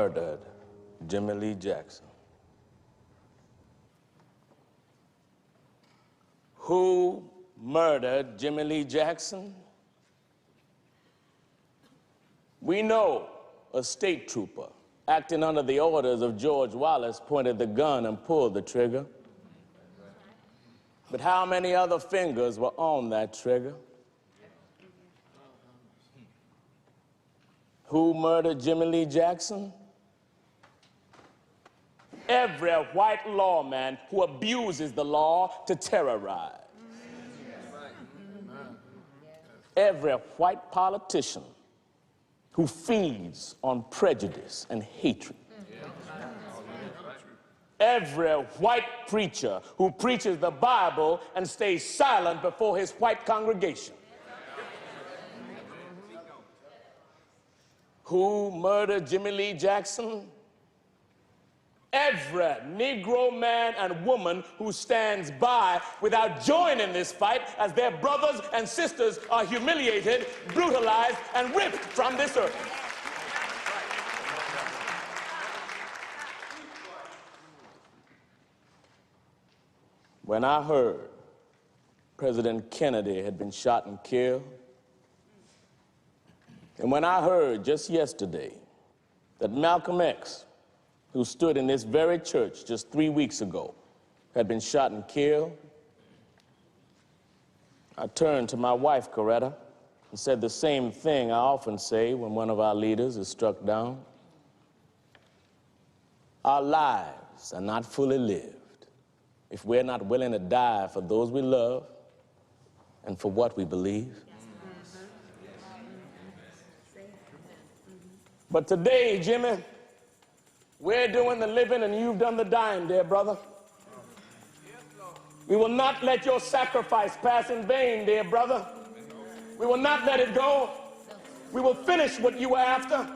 murdered Jimmy Lee Jackson? Who murdered Jimmy Lee Jackson? We know a state trooper, acting under the orders of George Wallace, pointed the gun and pulled the trigger. But how many other fingers were on that trigger? Who murdered Jimmy Lee Jackson? Every white lawman who abuses the law to terrorize. Every white politician who feeds on prejudice and hatred. Every white preacher who preaches the Bible and stays silent before his white congregation. Who murdered Jimmy Lee Jackson? Every Negro man and woman who stands by without joining this fight as their brothers and sisters are humiliated, brutalized, and ripped from this earth. When I heard President Kennedy had been shot and killed, and when I heard just yesterday that Malcolm X, who stood in this very church just 3 weeks ago, had been shot and killed, I turned to my wife, Coretta, and said the same thing I often say when one of our leaders is struck down. Our lives are not fully lived if we're not willing to die for those we love and for what we believe. But today, Jimmy, we're doing the living and you've done the dying, dear brother. We will not let your sacrifice pass in vain, dear brother. We will not let it go. We will finish what you were after.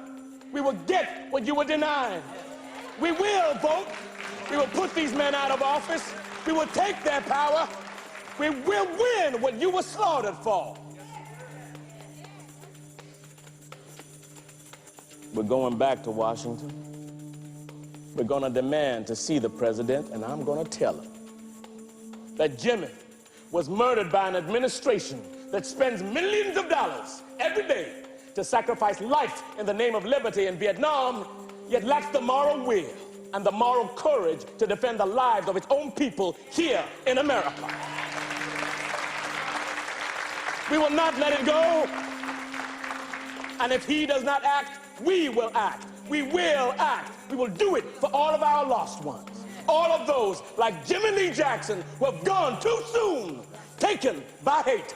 We will get what you were denying. We will vote. We will put these men out of office. We will take their power. We will win what you were slaughtered for. We're going back to Washington. We're going to demand to see the president, and I'm going to tell him that Jimmy was murdered by an administration that spends millions of dollars every day to sacrifice life in the name of liberty in Vietnam, yet lacks the moral will and the moral courage to defend the lives of its own people here in America. We will not let it go. And if he does not act, we will act. We will act. We will do it for all of our lost ones. All of those like Jimmy Lee Jackson who have gone too soon, taken by hate.